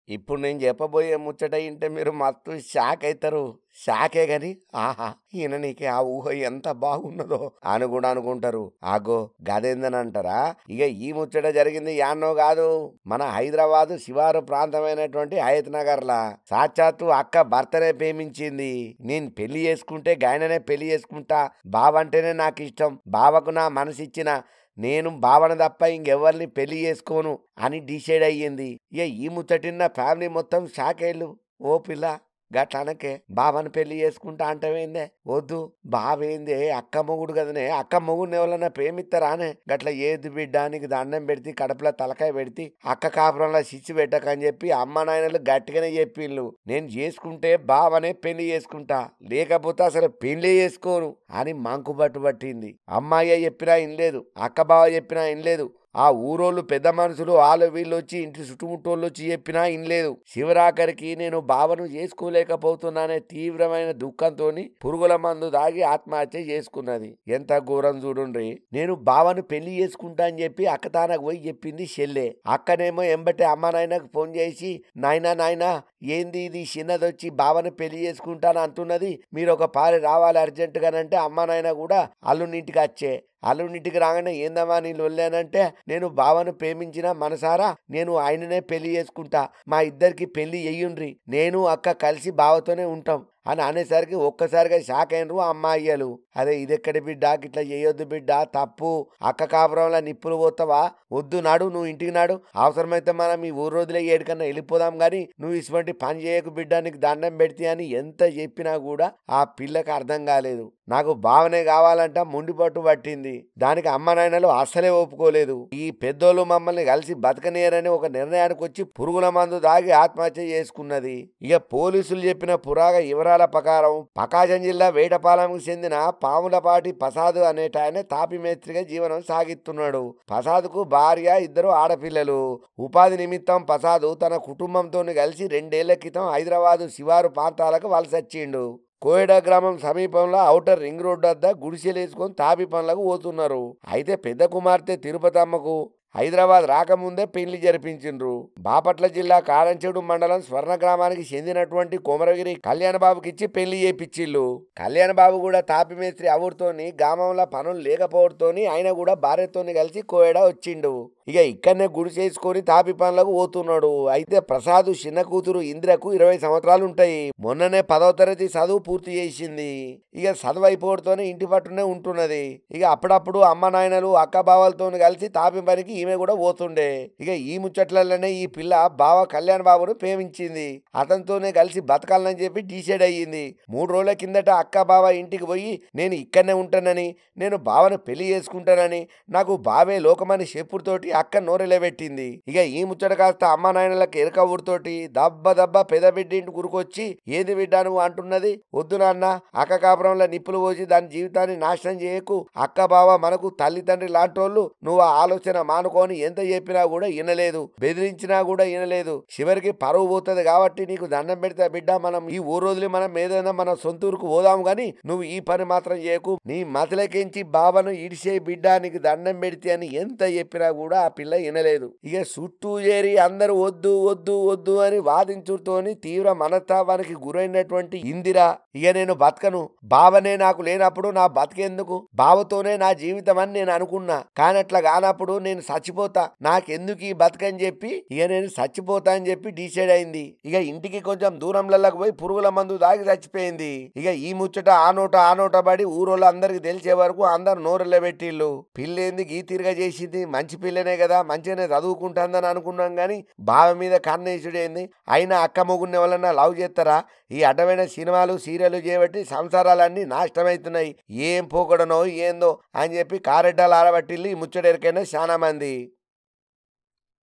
ఇప్పుడు నేను చెప్పబోయే ముచ్చట ఇంటే మీరు మస్తు షాక్ అయితారు. షాకే గాని ఆహా! ఈయన నీకు ఆ ఊహ ఎంత బాగున్నదో అని కూడా అనుకుంటారు. ఆగో గదేందని అంటారా? ఇక ఈ ముచ్చట జరిగింది యాన్నో కాదు, మన హైదరాబాదు శివారు ప్రాంతమైనటువంటి హయత్ నగర్లా. సాక్షాత్తు అక్క భర్తనే ప్రేమించింది. నేను పెళ్లి చేసుకుంటే గాయననే పెళ్లి చేసుకుంటా, బావంటేనే నాకు ఇష్టం, బావకు నా మనసిచ్చిన, నేను బావను తప్ప ఇంకెవరిని పెళ్లి చేసుకోను అని డిసైడ్ అయ్యింది. ఇక ఈ ముచ్చటిన్న ఫ్యామిలీ మొత్తం షాక్ అయ్యలు. ఓ పిల్ల గట్లనకే బావని పెళ్లి చేసుకుంటా అంటవేందే? వద్దు, బావేందే అక్క మొగుడు కదనే, అక్క మొగుడిని ఎవరన్నా ప్రేమిస్తారానే? గట్ల ఏది బిడ్డానికి దండం పెడితే కడుపులో తలకాయ పెడితే అక్క కాపురంలో సిచ్చి పెట్టకని చెప్పి అమ్మ నాయనలు గట్టిగానే చెప్పిండ్లు. నేను చేసుకుంటే బావనే పెళ్లి చేసుకుంటా, లేకపోతే అసలు పెళ్లి చేసుకోను అని మంకు పట్టింది. అమ్మాయి చెప్పినా ఇనలేదు, అక్క బావ చెప్పినా ఇనలేదు. ఆ ఊరోళ్ళు పెద్ద మనుషులు వాళ్ళు వీళ్ళు వచ్చి ఇంటి చుట్టుముట్టోళ్ళు వచ్చి చెప్పినా ఇనలేదు. శివరాఖరికి నేను బావను చేసుకోలేకపోతున్నానే తీవ్రమైన దుఃఖంతో పురుగుల మందు దాగి ఆత్మహత్య చేసుకున్నది. ఎంత ఘోరం చూడుండ్రి. నేను బావను పెళ్లి చేసుకుంటా అని చెప్పి అక్క తానకు పోయి చెప్పింది చెల్లె. అక్కనేమో ఎంబటే అమ్మ నాయనకు ఫోన్ చేసి, నాయనా ఏంది ఇది చిన్నదొచ్చి బావను పెళ్లి చేసుకుంటాను అంటున్నది, మీరు ఒక పారి రావాలి అర్జెంటుగానంటే అమ్మ నాయన కూడా అల్లునింటికి వచ్చే. అల్లునింటికి రాగానే ఏందమ్మా నేను వెళ్ళానంటే, నేను బావను ప్రేమించిన మనసారా నేను ఆయననే పెళ్లి చేసుకుంటా, మా ఇద్దరికి పెళ్లి చెయ్యుండ్రి, నేను అక్క కలిసి బావతోనే ఉంటాం అని అనేసరికి ఒక్కసారిగా షాక్ అయినరు అమ్మాయిలు. అదే ఇదెక్కడి బిడ్డ, గిట్లా చేయొద్దు బిడ్డ, తప్పు, అక్క కాపురంలో నిప్పులు పోతావా, వద్దు నాడు, నువ్వు ఇంటికి నాడు, అవసరమైతే మనం ఈ ఊరు రోజులే ఏడికన్నా వెళ్ళిపోదాం గాని నువ్వు ఇటువంటి పని చేయకు బిడ్డ, నీకు దండం పెడితే అని ఎంత చెప్పినా కూడా ఆ పిల్లకి అర్థం కాలేదు. నాకు బావనే కావాలంట మొండిపట్టు పట్టింది. దానికి అమ్మ నాయనలు అస్సలే ఒప్పుకోలేదు. ఈ పెద్దోళ్ళు మమ్మల్ని కలిసి బతకనేరని ఒక నిర్ణయానికి వచ్చి పురుగుల మందు దాగి ఆత్మహత్య చేసుకున్నది. ఇక పోలీసులు చెప్పిన పురాగ వివరాల ప్రకారం ప్రకాశం జిల్లా వేటపాలెంకు చెందిన పాములపాటి ప్రసాద్ అనేటాయన తాపి మేస్త్రిగా జీవనం సాగిస్తున్నాడు. ప్రసాద్కు భార్య, ఇద్దరు ఆడపిల్లలు. ఉపాధి నిమిత్తం ప్రసాద్ తన కుటుంబంతో కలిసి 2 ఏళ్ల క్రితం హైదరాబాదు శివారు ప్రాంతాలకు వలసొచ్చిండు. కోయడా గ్రామం సమీపంలో ఔటర్ రింగ్ రోడ్డు వద్ద గుడిసెలేసుకొని తాపి పనులకు పోతున్నారు. అయితే పెద్ద కుమార్తె తిరుపతమ్మకు హైదరాబాద్ రాకముందే పెళ్లి జరిపించిండ్రు. బాపట్ల జిల్లా కారంచేడు మండలం స్వర్ణ గ్రామానికి చెందినటువంటి కొమరగిరి కళ్యాణ బాబుకి ఇచ్చి పెళ్లి చేపించిళ్ళు. కళ్యాణ బాబు కూడా తాపి మేస్త్రి అవుడుతోని గ్రామంలో పనులు లేకపోవడంతోని ఆయన కూడా భార్యతోని కలిసి కోయడా వచ్చిండు. ఇక ఇక్కడనే గుడి చేసుకొని తాపి పనులకు పోతున్నాడు. అయితే ప్రసాద్ చిన్న కూతురు ఇందిరకు 20 సంవత్సరాలు ఉంటాయి. మొన్ననే 10వ తరగతి చదువు పూర్తి చేసింది. ఇక చదువు అయిపోవడంతోనే ఇంటి పట్టునే ఉంటున్నది. ఇక అప్పుడప్పుడు అమ్మ నాయనలు అక్క బావలతో కలిసి తాపి పనికి ఈమె కూడా పోతుండే. ఇక ఈ ముచ్చట్లలోనే ఈ పిల్ల బావ కళ్యాణ్ బాబును ప్రేమించింది. అతనితోనే కలిసి బతకాలని చెప్పి డిసైడ్ అయ్యింది. 3 రోజుల కిందట అక్క బావ ఇంటికి పోయి నేను ఇక్కడనే ఉంటానని, నేను బావను పెళ్లి చేసుకుంటానని, నాకు బావే లోకమని చెప్పుడుతోటి అక్క నోరెలబెట్టింది. ఇక ఈ ముచ్చట కాస్త అమ్మ నాయనలకు ఎరక ఊరితోటి దబ్బ పెద్ద బిడ్డ ఇంటి గురికొచ్చి, ఏది బిడ్డ నువ్వు అంటున్నది, వద్దు నాన్న, అక్క కాపురంలో నిప్పులు పోసి దాని జీవితాన్ని నాశనం చేయకు, అక్క బావ మనకు తల్లిదండ్రి లాంటోళ్ళు, నువ్వు ఆ ఆలోచన మానుకొని ఎంత చెప్పినా కూడా వినలేదు, బెదిరించినా కూడా వినలేదు, చివరికి పరువు పోతుంది కాబట్టి నీకు దండం పెడితే బిడ్డ, మనం ఈ ఊరు రోజులు మనం ఏదైనా మన సొంతూరుకు పోదాం గాని నువ్వు ఈ పని మాత్రం చేయకు, నీ మతలకించి బావను ఇడిసే బిడ్డ, నీకు దండం పెడితే అని ఎంత చెప్పినా కూడా ఆ పిల్ల వినలేదు. ఇక చుట్టూ చేరి అందరూ వద్దు వద్దు వద్దు అని వాదించుతోని తీవ్ర మనస్తాపానికి గురైనటువంటి ఇందిర, ఇక నేను బతకను, బావనే నాకు లేనప్పుడు నా బతికేందుకు, బావతోనే నా జీవితం అని నేను అనుకున్నా, కానీ అట్లా కానప్పుడు నేను చచ్చిపోతా, నాకెందుకు ఈ బతకని చెప్పి ఇక నేను చచ్చిపోతా అని చెప్పి డిసైడ్ అయింది. ఇక ఇంటికి కొంచెం దూరంలోకి పోయి పురుగుల మందు దాగి చచ్చిపోయింది. ఇక ఈ ముచ్చట ఆ నోట పడి ఊరోళ్ళు అందరికి తెలిసే వరకు అందరు నోరెళ్ళ పెట్టిళ్ళు. పిల్లేంది గీ తిరగా చేసింది, మంచి పిల్లనే కదా, మంచిగానే చదువుకుంటుందని అనుకున్నాం గాని బావ మీద కన్నేసుడేంది, అయినా అక్క మొగుడిని ఎవరన్నా లవ్ చేస్తారా? ఈ అడ్డమైన సినిమాలు సీరియల్ చేయబట్టి సంసారాలన్నీ నాశనమవుతున్నాయి, ఏం పోకడనో ఏందో అని చెప్పి కారెడ్డాలు ఆడబట్టిల్లు ఈ ముచ్చటెరికైనా చాలా మంది.